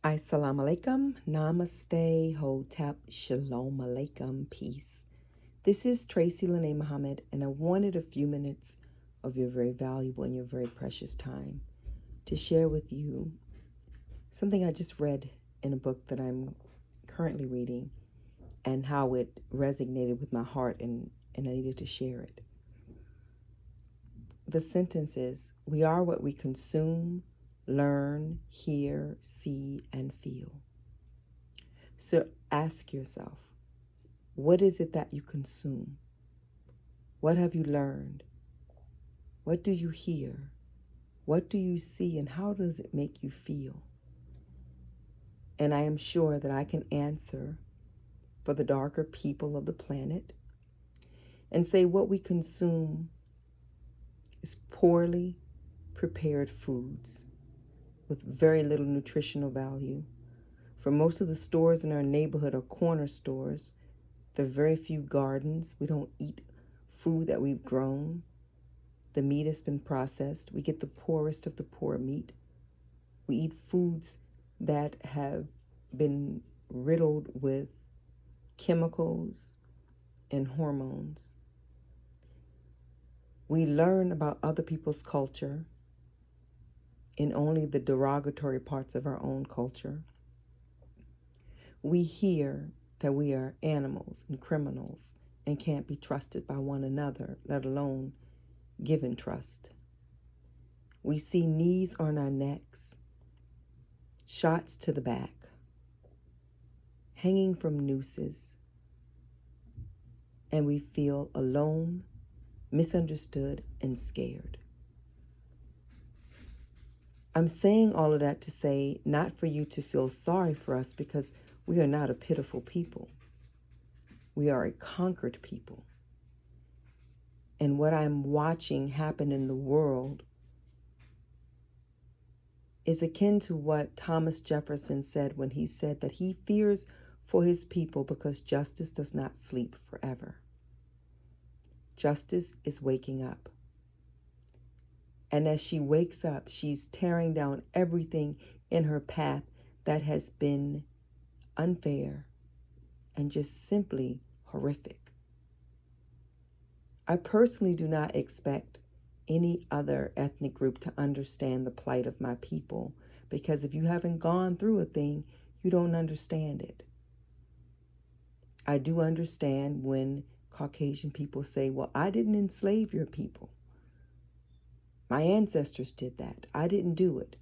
Assalamu alaikum, namaste, hotep, shalom alaikum, peace. This is Tracy Lene Muhammad, and I wanted a few minutes of your very valuable and your very precious time to share with you something I just read in a book that I'm currently reading and how it resonated with my heart and I needed to share it. The sentence is, we are what we consume, learn, hear, see, and feel. So ask yourself, what is it that you consume? What have you learned? What do you hear? What do you see, and how does it make you feel? And I am sure that I can answer for the darker people of the planet and say what we consume is poorly prepared foods with very little nutritional value. For most of the stores in our neighborhood are corner stores. There are very few gardens. We don't eat food that we've grown. The meat has been processed. We get the poorest of the poor meat. We eat foods that have been riddled with chemicals and hormones. We learn about other people's culture in only the derogatory parts of our own culture. We hear that we are animals and criminals and can't be trusted by one another, let alone given trust. We see knees on our necks, shots to the back, hanging from nooses, and we feel alone, misunderstood, and scared. I'm saying all of that to say, not for you to feel sorry for us, because we are not a pitiful people. We are a conquered people. And what I'm watching happen in the world is akin to what Thomas Jefferson said when he said that he fears for his people because justice does not sleep forever. Justice is waking up. And as she wakes up, she's tearing down everything in her path that has been unfair and just simply horrific. I personally do not expect any other ethnic group to understand the plight of my people, because if you haven't gone through a thing, you don't understand it. I do understand when Caucasian people say, well, I didn't enslave your people. My ancestors did that. I didn't do it.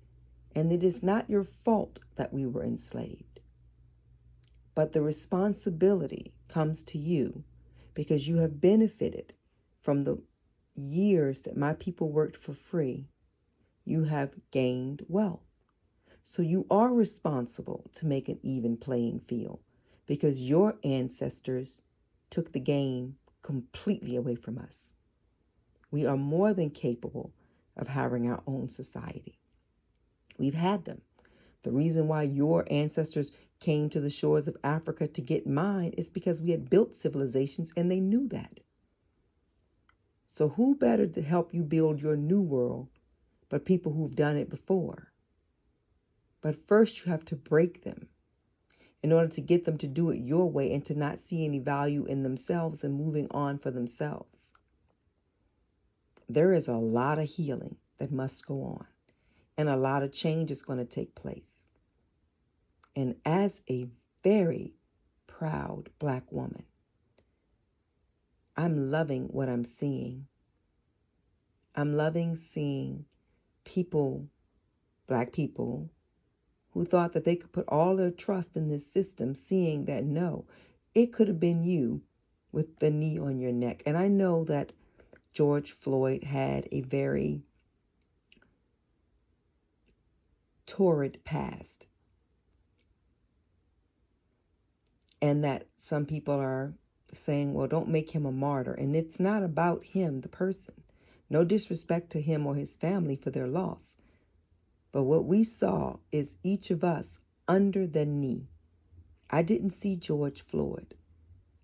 And it is not your fault that we were enslaved. But the responsibility comes to you because you have benefited from the years that my people worked for free. You have gained wealth. So you are responsible to make an even playing field because your ancestors took the game completely away from us. We are more than capable of having our own society. We've had them. The reason why your ancestors came to the shores of Africa to get mine is because we had built civilizations and they knew that. So who better to help you build your new world but people who've done it before? But first you have to break them in order to get them to do it your way and to not see any value in themselves and moving on for themselves. There is a lot of healing that must go on, and a lot of change is going to take place. And as a very proud Black woman, I'm loving what I'm seeing. I'm loving seeing people, Black people, who thought that they could put all their trust in this system, seeing that no, it could have been you with the knee on your neck. And I know that George Floyd had a very torrid past, and that some people are saying, well, don't make him a martyr. And it's not about him, the person. No disrespect to him or his family for their loss. But what we saw is each of us under the knee. I didn't see George Floyd.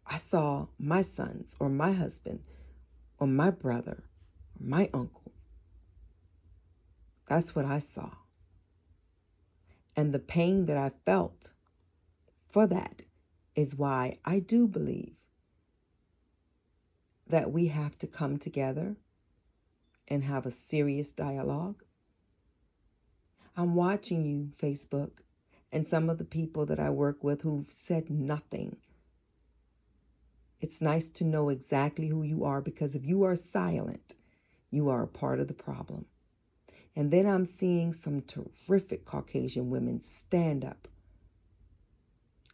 I saw my sons or my husband or my brother or my uncles. That's what I saw. And the pain that I felt for that is why I do believe that we have to come together and have a serious dialogue. I'm watching you, Facebook, and some of the people that I work with who've said nothing. It's nice to know exactly who you are, because if you are silent, you are a part of the problem. And then I'm seeing some terrific Caucasian women stand up.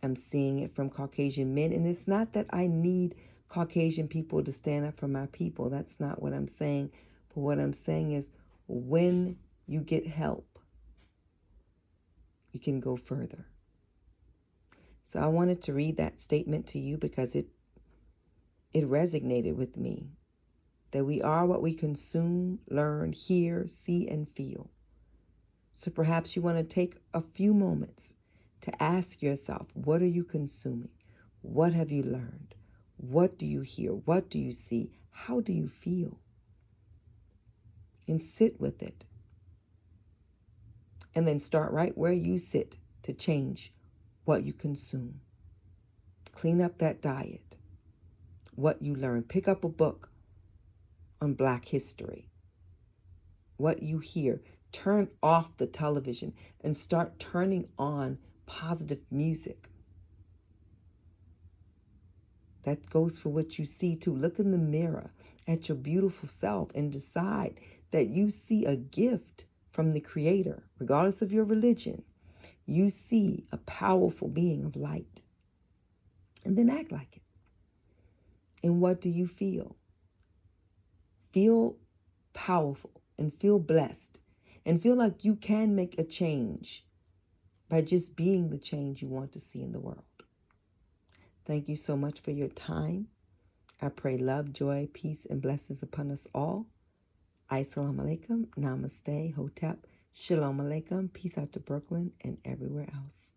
I'm seeing it from Caucasian men, and it's not that I need Caucasian people to stand up for my people. That's not what I'm saying. But what I'm saying is, when you get help, you can go further. So I wanted to read that statement to you because it resonated with me. That we are what we consume, learn, hear, see, and feel. So perhaps you want to take a few moments to ask yourself, what are you consuming? What have you learned? What do you hear? What do you see? How do you feel? And sit with it. And then start right where you sit to change what you consume. Clean up that diet. What you learn. Pick up a book on Black history. What you hear. Turn off the television and start turning on positive music. That goes for what you see too. Look in the mirror at your beautiful self and decide that you see a gift from the Creator, regardless of your religion. You see a powerful being of light. And then act like it. And what do you feel? Feel powerful and feel blessed and feel like you can make a change by just being the change you want to see in the world. Thank you so much for your time. I pray love, joy, peace, and blessings upon us all. Assalamu alaikum, namaste, hotep, shalom alaikum, peace out to Brooklyn and everywhere else.